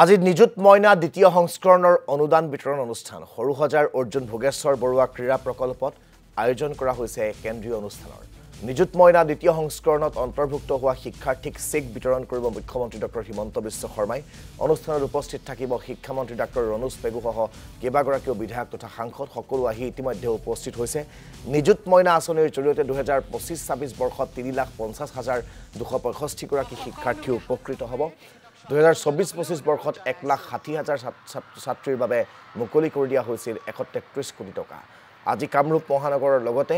আজি নিযুত মইনা দ্বিতীয় সংস্কৰণৰ অনুদান বিতৰণ অনুষ্ঠান সৰুহজাৰ অৰ্জুন ভোগেশ্বৰ বৰুৱা ক্ৰীড়া প্ৰকল্পত আয়োজন কৰা হৈছে কেন্দ্ৰীয় অনুষ্ঠানৰ নিযুত মইনা দ্বিতীয় সংস্কৰণত অন্তৰ্ভুক্ত হোৱা শিক্ষাৰ্থীক চেক বিতৰণ কৰিব মুখ্যমন্ত্ৰী ডক্টৰ হিমন্ত বিশ্ব শৰ্মাই অনুষ্ঠানত উপস্থিত থাকিব শিক্ষামন্ত্ৰী ডক্টৰ ৰনোজ পেগুসহ কেইবাগৰাকীও বিধায়ক তথা সাংসদ সকলো আহি ইতিমধ্যে উপস্থিত হৈছে নিযুত মইনা আঁচনিৰ জৰিয়তে 2025-26 বৰ্ষত 3,50,265 গৰাকী শিক্ষাৰ্থী উপকৃত হ'ব 2024-25 বৰ্ষত 1,60,000 ছাত্ৰীৰ বাবে মুকলি কৰি দিয়া হৈছিল 133 কোটি টকা আজি কামৰূপ মহানগৰৰ লগতে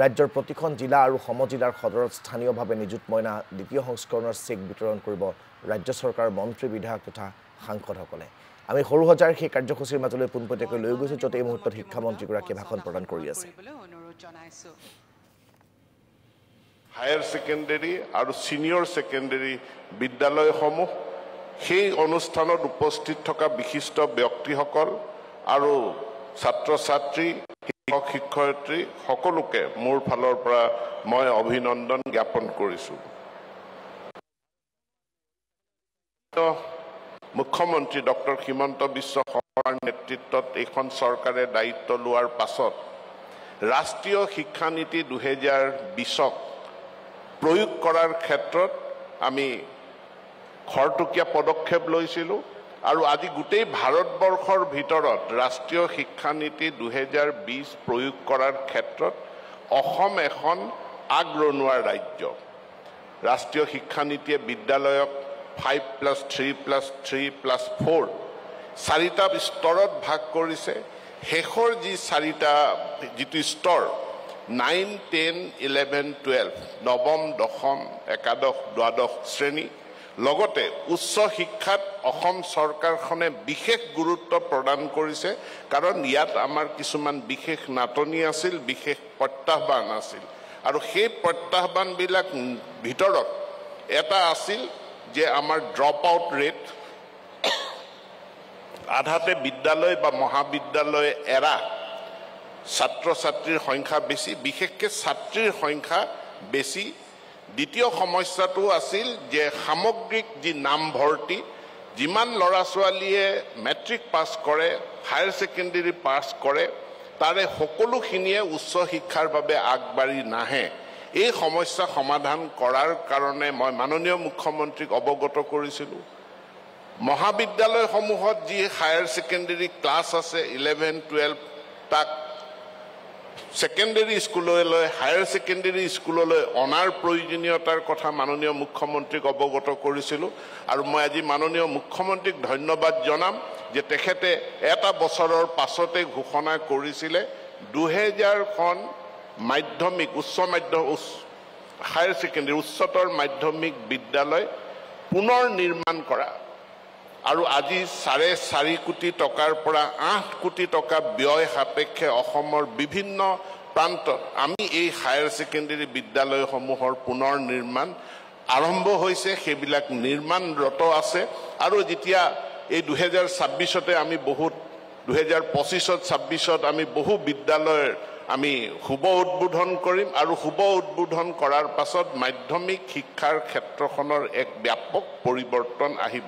ৰাজ্যৰ প্ৰতিখন জিলা আৰু সমজিলাৰ সদৰত স্থানীয়ভাৱে নিযুত মইনা দ্বিতীয় সংস্কৰণৰ চেক বিতৰণ কৰিব ৰাজ্য চৰকাৰৰ মন্ত্ৰী বিধায়ক তথা সাংসদসকলে আমি সৰুহজাৰ সেই কাৰ্যসূচীৰ মাজলৈ পোনপটীয়াকৈ লৈ গৈছো য'ত এই মুহূৰ্তত শিক্ষামন্ত্ৰীগৰাকীয়ে ভাষণ প্ৰদান কৰি আছে হায়াৰ সেকেন্ডাৰী আৰু সিনিয়ৰ সেকেন্ডাৰী বিদ্যালয়সমূহ সেই অনুষ্ঠানত উপস্থিত থকা বিশিষ্ট ব্যক্তিসকল আৰু ছাত্ৰ ছাত্ৰী শিক্ষক শিক্ষয়িত্ৰী সকলোকে মোৰ ফালৰ পৰা মই অভিনন্দন জ্ঞাপন কৰিছো মুখ্যমন্ত্ৰী ডক্টৰ হিমন্ত বিশ্ব শৰ্মাৰ নেতৃত্বত এখন চৰকাৰে দায়িত্ব লোৱাৰ পাছত ৰাষ্ট্ৰীয় শিক্ষা নীতি 2020ক প্ৰয়োগ কৰাৰ ক্ষেত্ৰত আমি খৰটকীয়া পদক্ষেপ লৈছিলো আৰু আজি গোটেই ভাৰতবৰ্ষৰ ভিতৰত ৰাষ্ট্ৰীয় শিক্ষা নীতি 2020 প্ৰয়োগ কৰাৰ ক্ষেত্ৰত অসম এখন আগৰণুৱা ৰাজ্য ৰাষ্ট্ৰীয় শিক্ষা নীতিয়ে বিদ্যালয়ক 5+3+3+4 চাৰিটা স্তৰত ভাগ কৰিছে শেষৰ যি চাৰিটা যিটো স্তৰ 9, 10, 11, 12 নৱম দশম একাদশ দ্বাদশ শ্ৰেণী লগতে উচ্চ শিক্ষাত অসম চৰকাৰখনে বিশেষ গুৰুত্ব প্ৰদান কৰিছে কাৰণ ইয়াত আমাৰ কিছুমান বিশেষ নাটনি আছিল বিশেষ প্ৰত্যাহ্বান আছিল আৰু সেই প্ৰত্যাহ্বানবিলাক ভিতৰত এটা আছিল যে আমাৰ ড্ৰপ আউট ৰেট আধাতে বিদ্যালয় বা মহাবিদ্যালয় এৰা ছাত্ৰ ছাত্ৰীৰ সংখ্যা বেছি বিশেষকৈ ছাত্ৰীৰ সংখ্যা বেছি দ্বিতীয় সমস্যাটো আছিল যে সামগ্ৰিক যি নামভৰ্তি যিমান ল'ৰা ছোৱালীয়ে মেট্ৰিক পাছ কৰে হায়াৰ সেকেন্ডাৰী পাছ কৰে তাৰে সকলোখিনিয়ে উচ্চ শিক্ষাৰ বাবে আগবাঢ়ি নাহে এই সমস্যা সমাধান কৰাৰ কাৰণে মই মাননীয় মুখ্যমন্ত্ৰীক অৱগত কৰিছিলোঁ মহাবিদ্যালয়সমূহত যি হায়াৰ সেকেন্ডাৰী ক্লাছ আছে 11-12 তাক সেকেন্ডাৰী স্কুললৈ হায়াৰ সেকেন্ডাৰী স্কুললৈ অনাৰ প্ৰয়োজনীয়তাৰ কথা মাননীয় মুখ্যমন্ত্ৰীক অৱগত কৰিছিলোঁ আৰু মই আজি মাননীয় মুখ্যমন্ত্ৰীক ধন্যবাদ জনাম যে তেখেতে এটা বছৰৰ পাছতে ঘোষণা কৰিছিলে 2000খন মাধ্যমিক উচ্চ মাধ্যমিক হায়াৰ সেকেন্ডাৰী উচ্চতৰ মাধ্যমিক বিদ্যালয় পুনৰ নিৰ্মাণ কৰা আৰু আজি 4.5 কোটি টকাৰ পৰা 8 কোটি টকা ব্যয় সাপেক্ষে অসমৰ বিভিন্ন প্ৰান্তত আমি এই হায়াৰ সেকেন্ডাৰী বিদ্যালয়সমূহৰ পুনৰ নিৰ্মাণ আৰম্ভ হৈছে সেইবিলাক নিৰ্মাণৰত আছে আৰু যেতিয়া এই 2026তে আমি বহুত 2025-26ত আমি বহু বিদ্যালয়ৰ আমি শুভ উদ্বোধন কৰিম আৰু শুভ উদ্বোধন কৰাৰ পাছত মাধ্যমিক শিক্ষাৰ ক্ষেত্ৰখনৰ এক ব্যাপক পৰিৱৰ্তন আহিব